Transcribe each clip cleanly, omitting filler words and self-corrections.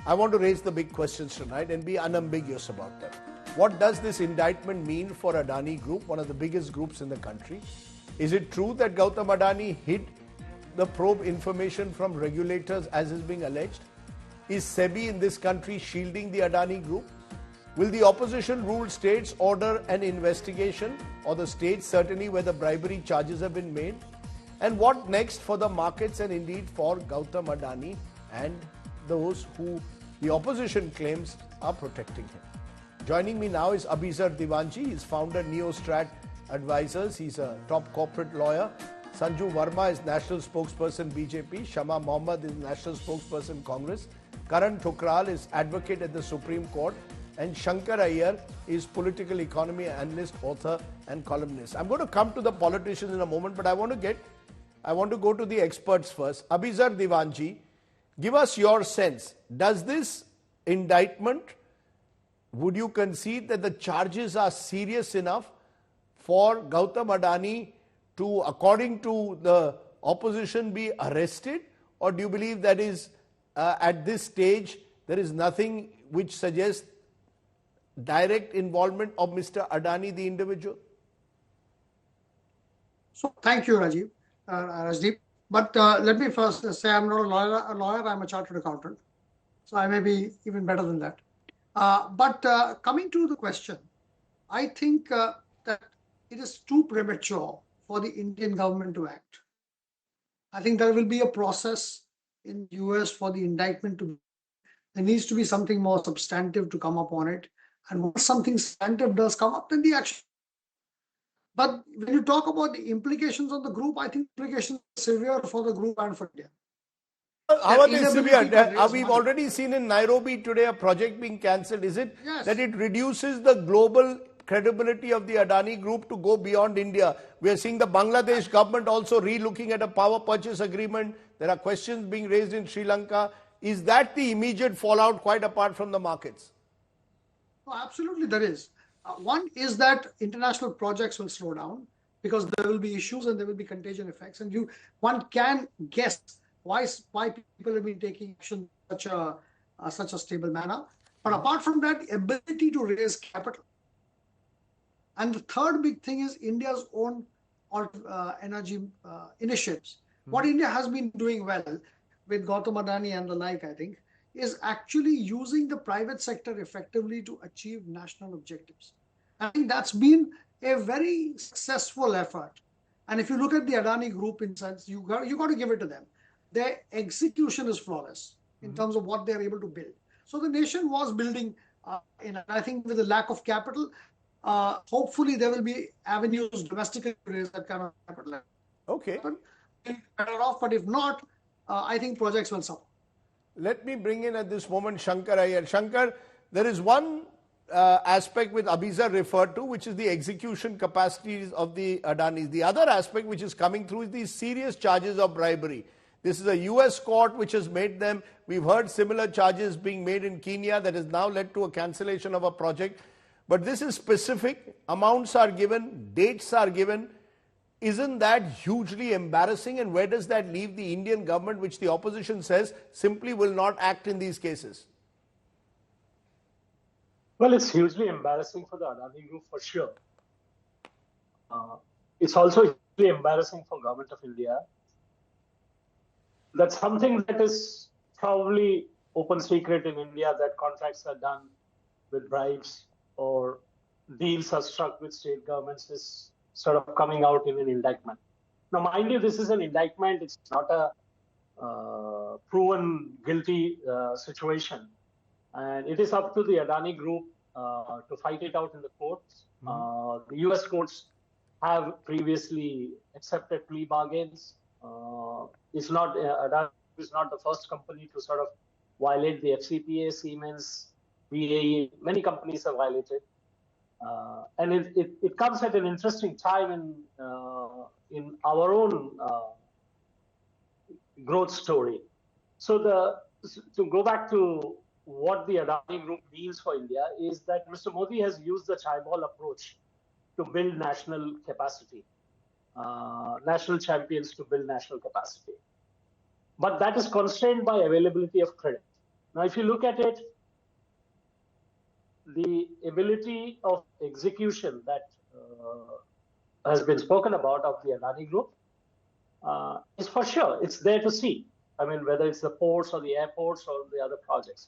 I want to raise the big questions tonight and be unambiguous about them. What does this indictment mean for Adani Group, one of the biggest groups in the country? Is it true that Gautam Adani hid the probe information from regulators as is being alleged? Is SEBI in this country shielding the Adani Group? Will the opposition rule states order an investigation, or the states certainly where the bribery charges have been made? And what next for the markets and indeed for Gautam Adani and those who the opposition claims are protecting him? Joining me now is Abhisar Diwanji. He's founder NewsToday Advisors. He's a top corporate lawyer. Sanju Verma is national spokesperson BJP. Shama Mohammed is national spokesperson Congress. Karan Thukral is advocate at the Supreme Court. And Shankar Iyer is political economy analyst, author and columnist. I'm going to come to the politicians in a moment, but I want to go to the experts first. Abhisar Diwanji, give us your sense. Does this indictment, would you concede that the charges are serious enough for Gautam Adani to, according to the opposition, be arrested? Or do you believe that is at this stage there is nothing which suggests direct involvement of Mr. Adani, the individual? So thank you, Rajdeep. But let me first say I'm not a lawyer, I'm a chartered accountant. So I may be even better than that. But coming to the question, I think that it is too premature for the Indian government to act. I think there will be a process in the US for the indictment to. There needs to be something more substantive to come up on it. And once something substantive does come up, then the action. But when you talk about the implications on the group, I think implications are severe for the group and for India. How are they severe? We've already seen in Nairobi today a project being cancelled. Is it that it reduces the global credibility of the Adani Group to go beyond India? We are seeing the Bangladesh government also re-looking at a power purchase agreement. There are questions being raised in Sri Lanka. Is that the immediate fallout, quite apart from the markets? Oh, absolutely, there is. One is that international projects will slow down because there will be issues and there will be contagion effects. And one can guess why people have been taking action in such a stable manner. But apart from that, the ability to raise capital. And the third big thing is India's own energy initiatives. What India has been doing well with Gautam Adani and the like, I think, is actually using the private sector effectively to achieve national objectives. I think that's been a very successful effort. And if you look at the Adani Group, in sense, you got to give it to them. Their execution is flawless in terms of what they're able to build. So the nation was building, I think with the lack of capital, hopefully there will be avenues domestically to raise that kind of capital. Okay. Better off, but if not, I think projects will suffer. Let me bring in at this moment Shankar Iyer. Shankar, there is one aspect which Abhisar referred to, which is the execution capacities of the Adanis. The other aspect which is coming through is these serious charges of bribery. This is a US court which has made them. We've heard similar charges being made in Kenya that has now led to a cancellation of a project. But this is specific. Amounts are given, dates are given. Isn't that hugely embarrassing? And where does that leave the Indian government, which the opposition says simply will not act in these cases? Well, it's hugely embarrassing for the Adani Group for sure. It's also hugely embarrassing for Government of India. That's something that is probably open secret in India, that contracts are done with bribes or deals are struck with state governments, is sort of coming out in an indictment. Now, mind you, this is an indictment. It's not a proven guilty situation. And it is up to the Adani Group to fight it out in the courts. The US courts have previously accepted plea bargains. Adani is not the first company to sort of violate the FCPA, Siemens, BAE. Many companies have violated. And it comes at an interesting time in our own growth story. So to go back to what the Adani Group means for India is that Mr. Modi has used the Chaibol approach to build national capacity, national champions to build national capacity. But that is constrained by availability of credit. Now, if you look at it, the ability of execution that has been spoken about of the Adani Group is for sure. It's there to see. I mean, whether it's the ports or the airports or the other projects.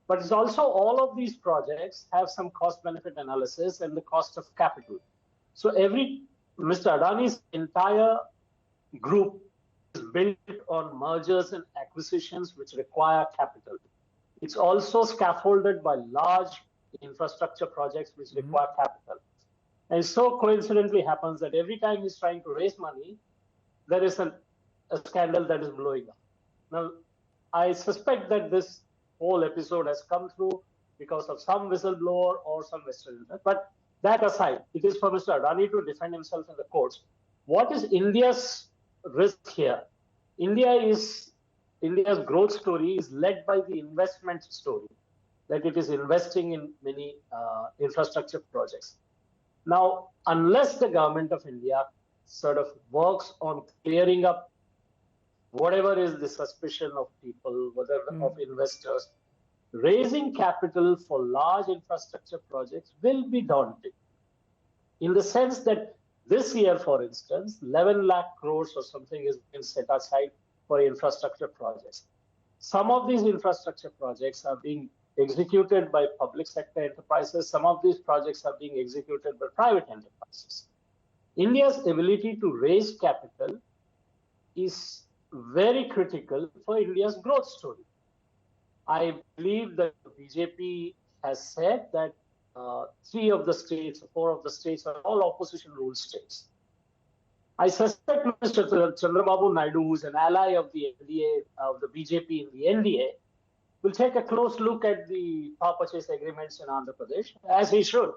But it's also all of these projects have some cost-benefit analysis and the cost of capital. So Mr. Adani's entire group is built on mergers and acquisitions which require capital. It's also scaffolded by large infrastructure projects which require capital. And it so coincidentally happens that every time he's trying to raise money, there is a scandal that is blowing up. Now, I suspect that this whole episode has come through because of some whistleblower or some vested interest. But that aside, it is for Mr. Adani to defend himself in the courts. What is India's risk here? India's growth story is led by the investment story, that it is investing in many infrastructure projects. Now, unless the government of India sort of works on clearing up whatever is the suspicion of people, whether of investors, raising capital for large infrastructure projects will be daunting. In the sense that this year, for instance, 11 lakh crores or something has been set aside for infrastructure projects. Some of these infrastructure projects are being executed by public sector enterprises. Some of these projects are being executed by private enterprises. India's ability to raise capital is very critical for India's growth story. I believe that the BJP has said that 3 of the states, 4 of the states are all opposition ruled states. I suspect Mr. Chandrababu Naidu, who is an ally of the NDA, of the BJP in the NDA, will take a close look at the power purchase agreements in Andhra Pradesh, as he should,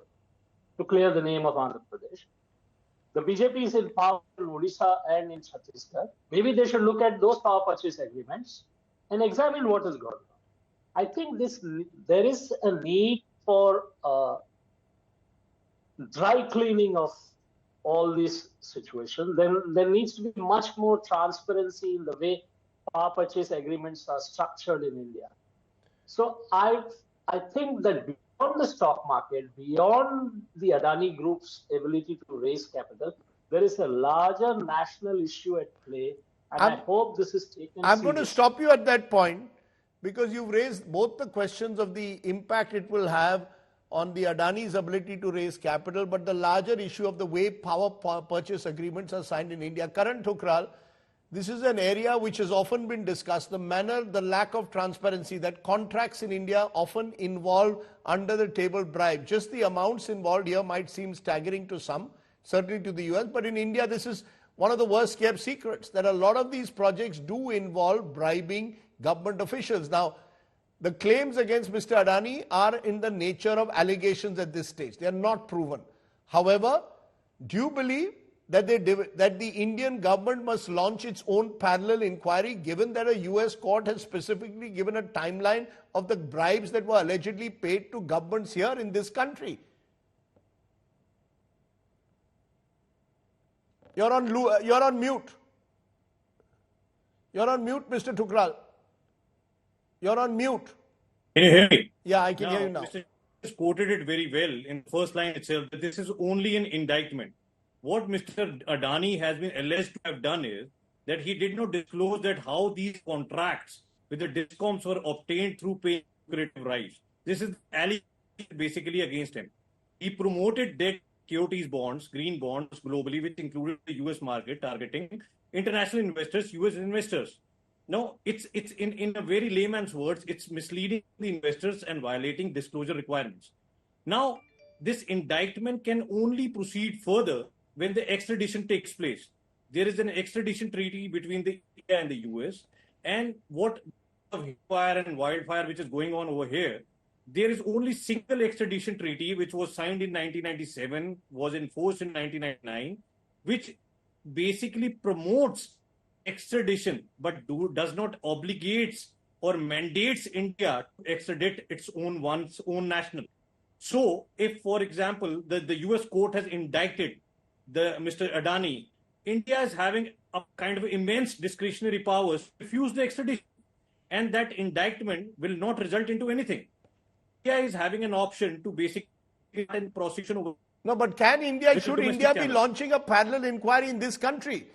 to clear the name of Andhra Pradesh. The BJP is in power in Odisha and in Chhattisgarh. Maybe they should look at those power purchase agreements and examine what is going on. I think there is a need for dry cleaning of all these situations. Then there needs to be much more transparency in the way power purchase agreements are structured in India. So I think that beyond the stock market, beyond the Adani Group's ability to raise capital, there is a larger national issue at play, and I hope this is taken I'm going to stop you at that point, because you've raised both the questions of the impact it will have on the Adani's ability to raise capital, but the larger issue of the way power purchase agreements are signed in India. Karan Thukral, this is an area which has often been discussed, the manner, the lack of transparency, that contracts in India often involve under the table bribe. Just the amounts involved here might seem staggering to some, certainly to the US, but in India this is one of the worst kept secrets, that a lot of these projects do involve bribing government officials. Now, the claims against Mr. Adani are in the nature of allegations at this stage. They are not proven. However, do you believe that the Indian government must launch its own parallel inquiry, given that a US court has specifically given a timeline of the bribes that were allegedly paid to governments here in this country? You're on mute. You're on mute, Mr. Thukral. You're on mute. Can you hear me? Yeah, I can hear you now. Mr. just quoted it very well in the first line itself, that this is only an indictment. What Mr. Adani has been alleged to have done is that he did not disclose that how these contracts with the discoms were obtained through paying lucrative bribes. This is allegation basically against him. He promoted debt securities bonds, green bonds globally, which included the US market, targeting international investors, US investors. No, it's in a very layman's words, it's misleading the investors and violating disclosure requirements. Now, this indictment can only proceed further when the extradition takes place. There is an extradition treaty between the India and the US, and what of fire and wildfire which is going on over here, there is only single extradition treaty which was signed in 1997, was enforced in 1999, which basically promotes extradition, but does not obligates or mandates India to extradite its own national. So, if, for example, the US court has indicted Mr. Adani, India is having a kind of immense discretionary powers to refuse the extradition. and that indictment will not result into anything. India is having an option to basically in prosecution over. No, but should India be launching a parallel inquiry in this country?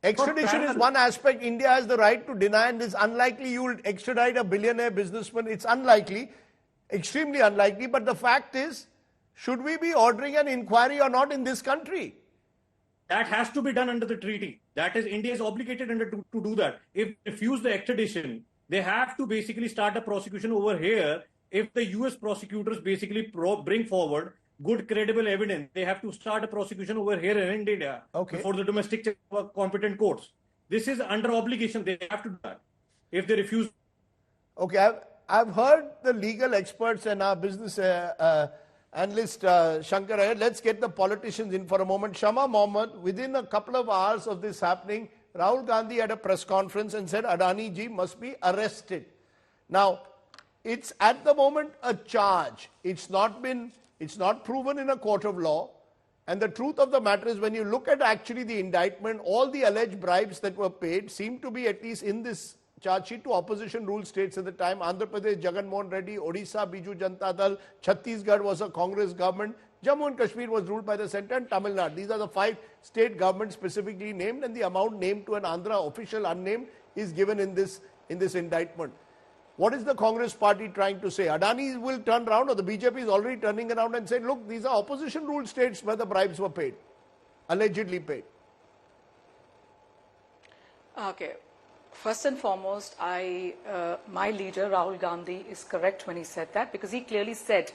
Extradition is one aspect. India has the right to deny, and it's unlikely you will extradite a billionaire businessman. It's unlikely, extremely unlikely. But the fact is, should we be ordering an inquiry or not in this country? That has to be done under the treaty. That is, India is obligated to do that. If they refuse the extradition, they have to basically start a prosecution over here. If the US prosecutors basically bring forward good credible evidence, they have to start a prosecution over here in India before the domestic competent courts. This is under obligation. They have to do that. If they refuse. Okay, I've heard the legal experts and our business analyst Shankar Iyer. Let's get the politicians in for a moment. Shama Mohammed, within a couple of hours of this happening, Rahul Gandhi had a press conference and said Adani ji must be arrested. Now, it's at the moment a charge. It's not proven in a court of law. And the truth of the matter is, when you look at actually the indictment, all the alleged bribes that were paid seem to be, at least in this charge sheet, to opposition ruled states at the time. Andhra Pradesh, Jagan Mohan Reddy; Odisha, Biju Janata Dal; Chhattisgarh was a Congress government; Jammu and Kashmir was ruled by the centre; and Tamil Nadu. These are the 5 state governments specifically named, and the amount named to an Andhra official unnamed is given in this indictment. What is the Congress party trying to say? Adani will turn around, or the BJP is already turning around and saying, look, these are opposition ruled states where the bribes were paid, allegedly paid. Okay. First and foremost, my leader, Rahul Gandhi, is correct when he said that, because he clearly said,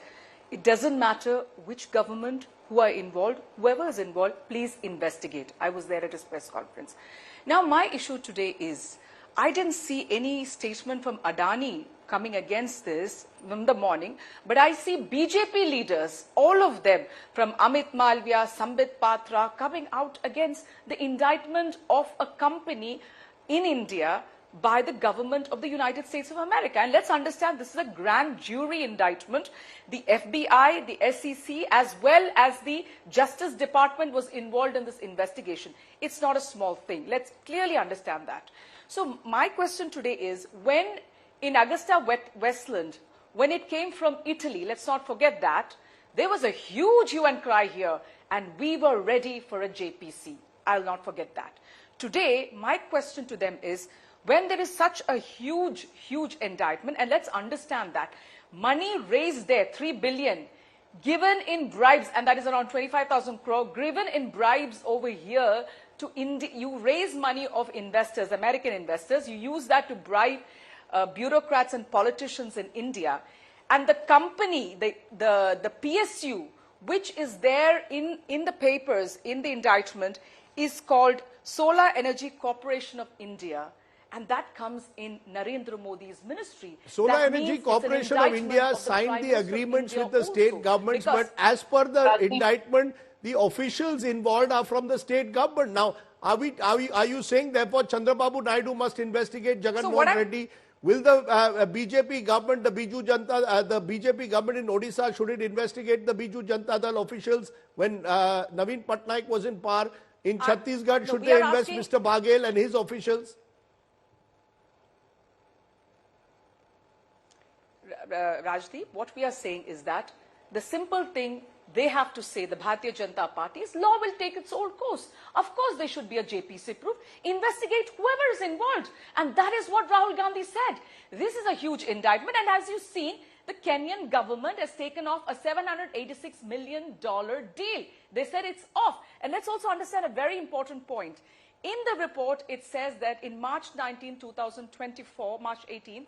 it doesn't matter which government, who are involved, whoever is involved, please investigate. I was there at his press conference. Now, my issue today is, I didn't see any statement from Adani coming against this in the morning, but I see BJP leaders, all of them, from Amit Malviya, Sambit Patra, coming out against the indictment of a company in India by the government of the United States of America. And let's understand, this is a grand jury indictment. The FBI, the SEC, as well as the Justice Department was involved in this investigation. It's not a small thing. Let's clearly understand that. So my question today is, when in Augusta Westland, when it came from Italy, let's not forget that, there was a huge hue and cry here, and we were ready for a JPC. I'll not forget that. Today, my question to them is, when there is such a huge, huge indictment, and let's understand that, money raised there, 3 billion, given in bribes, and that is around 25,000 crore, given in bribes over here, to you raise money of investors, American investors, you use that to bribe bureaucrats and politicians in India. And the company, the PSU, which is there in the papers, in the indictment, is called Solar Energy Corporation of India. And that comes in Narendra Modi's ministry. Solar Energy Corporation of India signed the agreements with the state governments, but as per the indictment, the officials involved are from the state government. Now, are you saying therefore Chandrababu Naidu must investigate Jagan Mohan Reddy? Will the BJP government, the BJP government in Odisha, should it investigate the Biju Janata Dal officials when Naveen Patnaik was in power? In Chhattisgarh, should they invest Mr. Baghel and his officials? Rajdeep, what we are saying is that the simple thing they have to say, the Bharatiya Janata Party, is law will take its own course. Of course, there should be a JPC proof. Investigate whoever is involved. And that is what Rahul Gandhi said. This is a huge indictment. And as you've seen, the Kenyan government has taken off a $786 million deal. They said it's off. And let's also understand a very important point. In the report, it says that in March 19, 2024, March 18,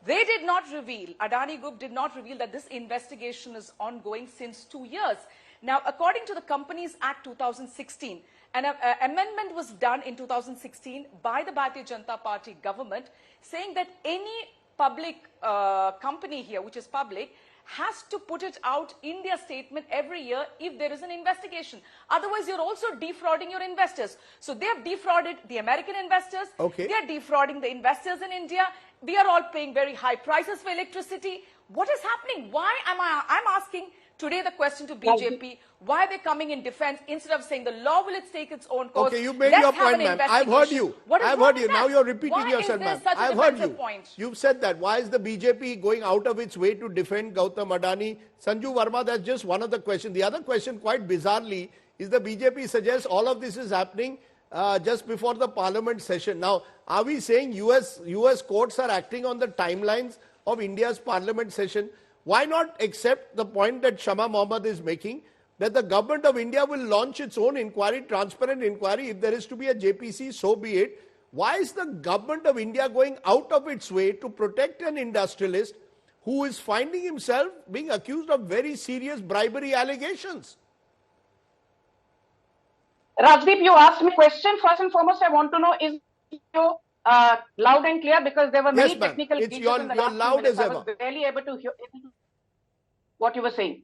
they did not reveal, Adani Group did not reveal that this investigation is ongoing since 2 years. Now, according to the Companies Act 2016, an amendment was done in 2016 by the Bharatiya Janata Party government, saying that any public company here, which is public, has to put it out in their statement every year if there is an investigation. Otherwise, you're also defrauding your investors. So they have defrauded the American investors. Okay. They are defrauding the investors in India. We are all paying very high prices for electricity. What is happening? Why am I'm asking Today, the question to BJP, why are they coming in defense instead of saying the law will take its own course? Okay, you made Let's your have point, an ma'am. I've heard investigation. you. What is I've wrong heard with you. that? Now you're repeating Why yourself, is there ma'am. such a I've heard defensive you. point? You've said that. Why is the BJP going out of its way to defend Gautam Adani? Sanju Verma, that's just one of the questions. The other question, quite bizarrely, is the BJP suggests all of this is happening just before the parliament session. Now, are we saying US courts are acting on the timelines of India's parliament session? Why not accept the point that Shama Mohammed is making, that the government of India will launch its own inquiry, transparent inquiry? If there is to be a JPC, so be it. Why is the government of India going out of its way to protect an industrialist who is finding himself being accused of very serious bribery allegations? Rajdeep, you asked me a question. First and foremost, I want to know, is you loud and clear? Because there were many technical glitches in the last loud 2 minutes. as I was ever. barely able to hear what you were saying.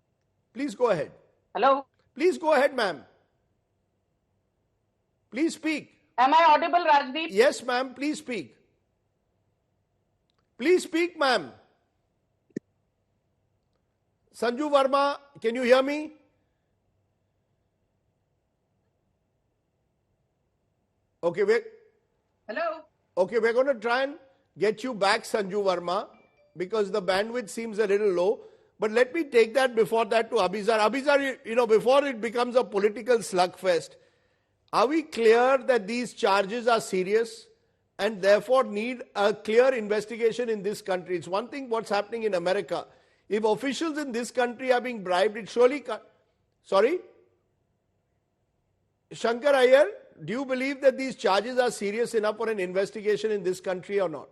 Please go ahead. Hello? Please go ahead, ma'am. Please speak. Am I audible, Rajdeep? Yes, ma'am. Please speak. Please speak, ma'am. Sanju Verma, can you hear me? Okay, Hello? Okay, we're going to try and get you back, Sanju Verma, because the bandwidth seems a little low. But let me take that before that to Abhisar. Abhisar, before it becomes a political slugfest, are we clear that these charges are serious and therefore need a clear investigation in this country? It's one thing what's happening in America. If officials in this country are being bribed, it surely can't. Sorry? Shankar Iyer, do you believe that these charges are serious enough for an investigation in this country or not?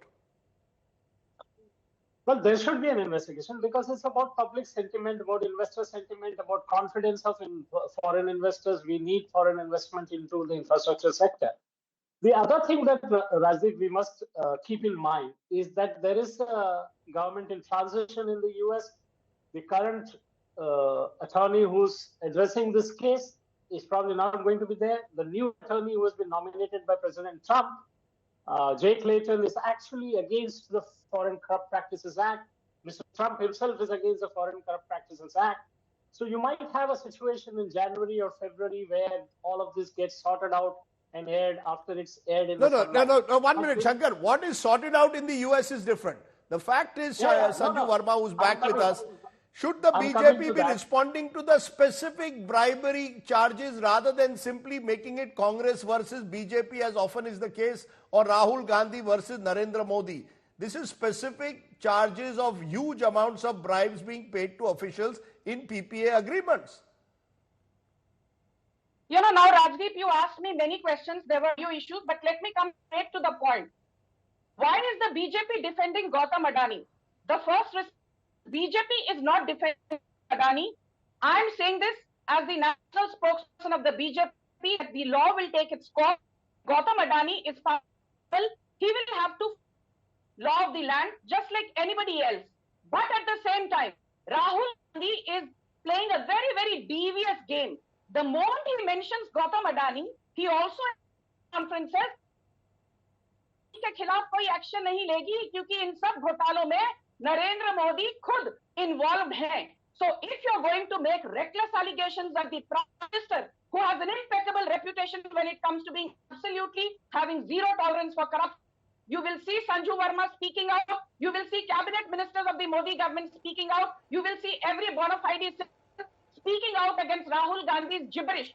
Well, there should be an investigation because it's about public sentiment, about investor sentiment, about confidence of foreign investors. We need foreign investment into the infrastructure sector. The other thing that, Rajdeep, we must keep in mind is that there is a government in transition in the US. The current attorney who's addressing this case is probably not going to be there. The new attorney who has been nominated by President Trump, Jay Clayton, is actually against the Foreign Corrupt Practices Act. Mr. Trump himself is against the Foreign Corrupt Practices Act. So you might have a situation in January or February where all of this gets sorted out and aired after it's aired in No, 1 minute, Shankar. What is sorted out in the US is different. The fact is, Sanju Verma, who's back with us, should the BJP be responding to the specific bribery charges rather than simply making it Congress versus BJP, as often is the case, or Rahul Gandhi versus Narendra Modi? This is specific charges of huge amounts of bribes being paid to officials in PPA agreements. Now, Rajdeep, you asked me many questions. There were few issues, but let me come straight to the point. Why is the BJP defending Gautam Adani? The first BJP is not defending Adani. I am saying this as the national spokesperson of the BJP, that the law will take its course. Gautam Adani is possible. He will have to law of the land just like anybody else. But at the same time, Rahul Gandhi is playing a very, very devious game. The moment he mentions Gautam Adani, he also conferences के खिलाफ कोई action नहीं लेगी क्योंकि इन सब घोटालों में नरेंद्र मोदी खुद इन्वॉल्व हैं. So if you're going to make reckless allegations that the Prime Minister, who has an impeccable reputation when it comes to being absolutely having zero tolerance for corruption, you will see Sanju Verma speaking out, you will see cabinet ministers of the Modi government speaking out, you will see every bona fide citizen speaking out against Rahul Gandhi's gibberish.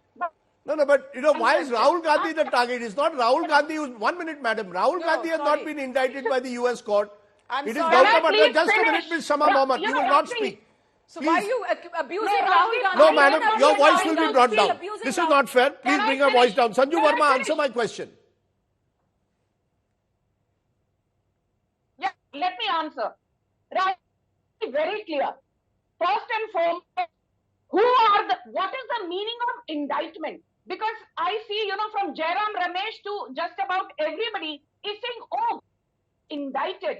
No, but why is Rahul Gandhi the target? It's not Rahul Gandhi who's... 1 minute, madam. Rahul Gandhi has not been indicted by the US court. It is Gautam Adani. Just a minute, Ms. Shama Mohammed. You will not speak. So why are you abusing Rahul Gandhi? No, madam, your voice will be brought down. This is not fair. Please bring your voice down. Sanju Verma, answer my question. Yeah, let me answer. Right, very clear. First and foremost, what is the meaning of indictment? Because I see, from Jairam Ramesh to just about everybody is saying, oh, indicted.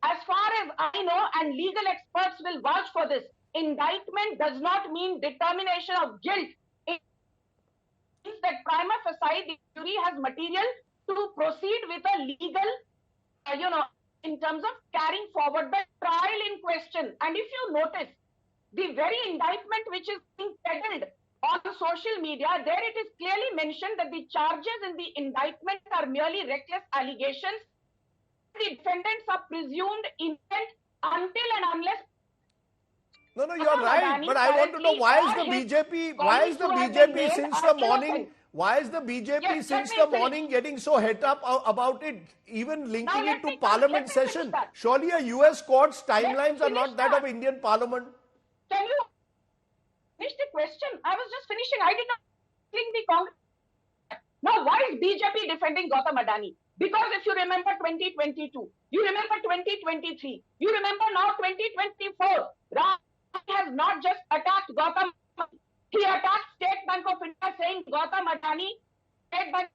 As far as I know, and legal experts will vouch for this, indictment does not mean determination of guilt. It means that prima facie the jury has material to proceed with a legal, in terms of carrying forward the trial in question. And if you notice, the very indictment which is being peddled on social media, there it is clearly mentioned that the charges in the indictment are merely reckless allegations. The defendants are presumed innocent until and unless. No, no, you're right. But I want to know why is the BJP since the morning? Why is the BJP since the morning getting so het up about it, even linking it to Parliament session? Surely a US court's timelines are not that of Indian Parliament. Can you finish the question? I was just finishing. I did not think the Congress. Now, why is BJP defending Gautam Adani? Because if you remember 2022, you remember 2023, you remember now 2024, Rahul has not just attacked Gautam, he attacked State Bank of India saying Gautam Adani, State Bank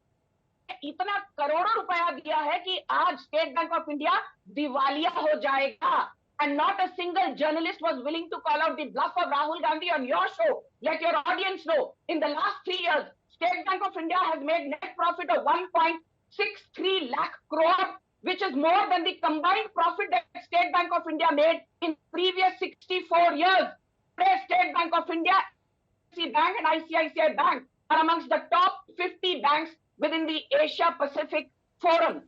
इतना करोड़ों रुपया दिया है कि आज state bank of India दिवालिया हो जाएगा. And not a single journalist was willing to call out the bluff of Rahul Gandhi on your show. Let your audience know, in the last 3 years, State Bank of India has made net profit of 1.63 lakh crore, which is more than the combined profit that State Bank of India made in previous 64 years. Today, State Bank of India, ICICI Bank and ICICI Bank are amongst the top 50 banks within the Asia Pacific Forum.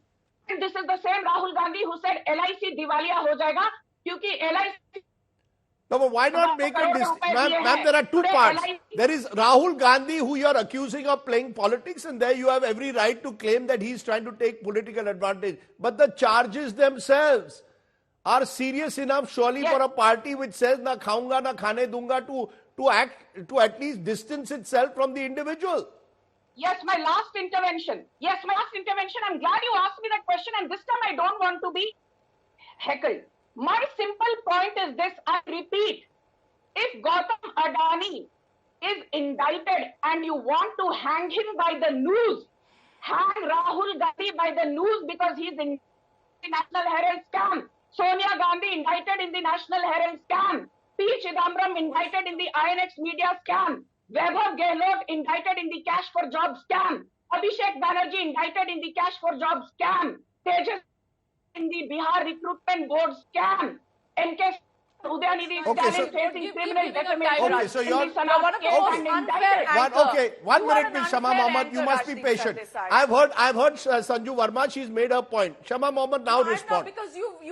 And this is the same Rahul Gandhi who said LIC diwaliya ho jayega, kyunki LIC. No, but why not make it this? Ma'am, there are two parts. There is Rahul Gandhi, who you are accusing of playing politics, and there you have every right to claim that he is trying to take political advantage. But the charges themselves are serious enough, surely, for a party which says na khaunga, na khane dunga, to at least distance itself from the individual. Yes, my last intervention. I'm glad you asked me that question, and this time I don't want to be heckled. My simple point is this, I repeat, if Gautam Adani is indicted and you want to hang him by the noose, hang Rahul Gandhi by the noose because he's in the National Herald scam, Sonia Gandhi indicted in the National Herald scam, P. Chidambaram indicted in the INX media scam, Vaibhav Gehlot indicted in the Cash for Jobs scam, Abhishek Banerjee indicted in the Cash for Jobs scam, Tejas in the Bihar Recruitment Board scam, NK Udayanithi Stalin facing criminal defamation. Okay, so you're one of the most unfair. One minute, Ms. Shama Mohammed, you must be patient. I've heard Sanju Verma, she's made her point. Shama Mohammed, now respond.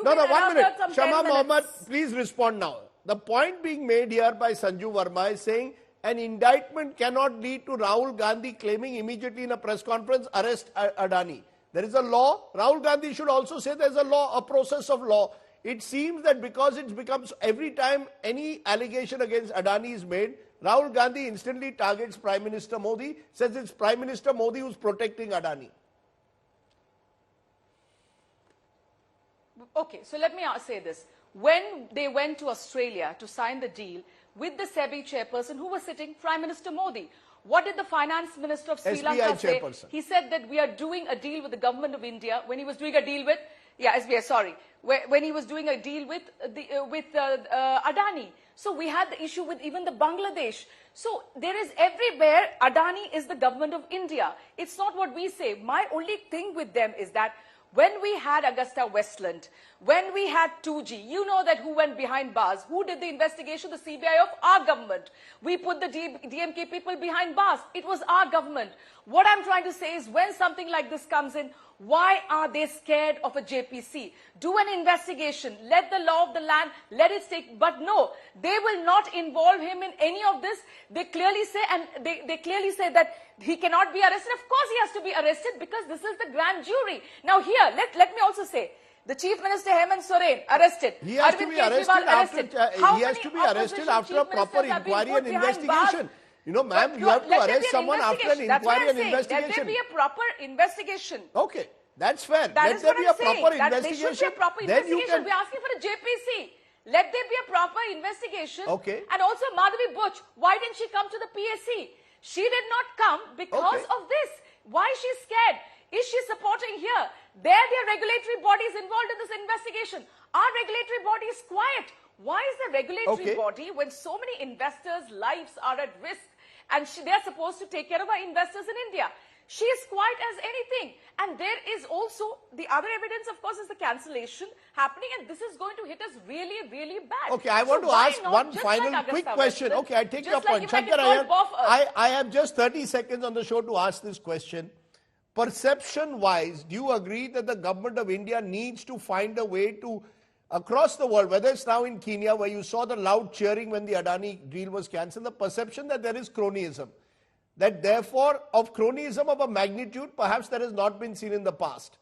No, 1 minute. Shama Mohammed, please respond now. The point being made here by Sanju Verma is saying an indictment cannot lead to Rahul Gandhi claiming immediately in a press conference, arrest Adani. There is a law. Rahul Gandhi should also say there is a law, a process of law. It seems that because it becomes every time any allegation against Adani is made, Rahul Gandhi instantly targets Prime Minister Modi, says it's Prime Minister Modi who's protecting Adani. Okay, so let me say this. When they went to Australia to sign the deal with the SEBI chairperson who was sitting, Prime Minister Modi, what did the finance minister of Sri Lanka say? He said that we are doing a deal with the government of India when he was doing a deal with, SBI, sorry, when he was doing a deal with Adani. So we had the issue with even the Bangladesh. So there is everywhere, Adani is the government of India. It's not what we say. My only thing with them is that when we had Augusta Westland, when we had 2G, you know that who went behind bars? Who did the investigation? The CBI of our government. We put the DMK people behind bars. It was our government. What I'm trying to say is when something like this comes in, why are they scared of a JPC? Do an investigation. Let the law of the land, let it take. But no, they will not involve him in any of this. They clearly say, and they clearly say that he cannot be arrested. Of course he has to be arrested because this is the grand jury. Now here, let me also say, the Chief Minister Hemant Soren arrested. He has to be arrested after a proper inquiry and investigation. You know, ma'am, you have to arrest someone after an inquiry and investigation. Let there be a proper investigation. Okay, that's fair. Let there be a proper investigation. There should be a proper investigation. We're asking for a JPC. Let there be a proper investigation. Okay. And also Madhavi Buch, why didn't she come to the PSC? She did not come because of this. Why is she scared? Is she supporting here? There are regulatory bodies involved in this investigation. Our regulatory body is quiet. Why is the regulatory body, when so many investors' lives are at risk, and they are supposed to take care of our investors in India? She is quiet as anything. And there is also the other evidence, of course, is the cancellation happening, and this is going to hit us really, really bad. Okay, I want to ask one final quick question. Okay, I take your point. Shankar Iyer, I have just 30 seconds on the show to ask this question. Perception-wise, do you agree that the government of India needs to find a way to, across the world, whether it's now in Kenya, where you saw the loud cheering when the Adani deal was cancelled, the perception that there is cronyism, that therefore of cronyism of a magnitude perhaps that has not been seen in the past.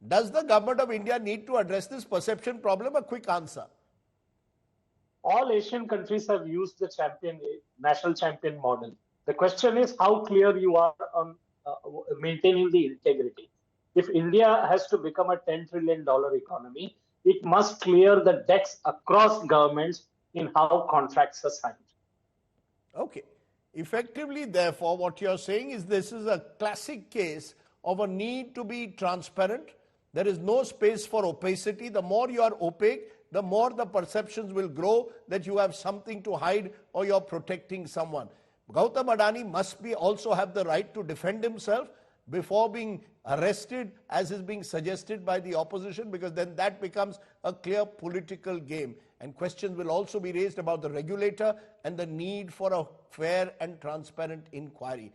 Does the government of India need to address this perception problem? A quick answer. All Asian countries have used the national champion model. The question is how clear you are on maintaining the integrity. If India has to become a $10 trillion economy, it must clear the debts across governments in how contracts are signed. Okay. Effectively, therefore, what you're saying is this is a classic case of a need to be transparent. There is no space for opacity. The more you are opaque, the more the perceptions will grow that you have something to hide or you're protecting someone. Gautam Adani must also have the right to defend himself before being arrested, as is being suggested by the opposition, because then that becomes a clear political game. And questions will also be raised about the regulator and the need for a fair and transparent inquiry.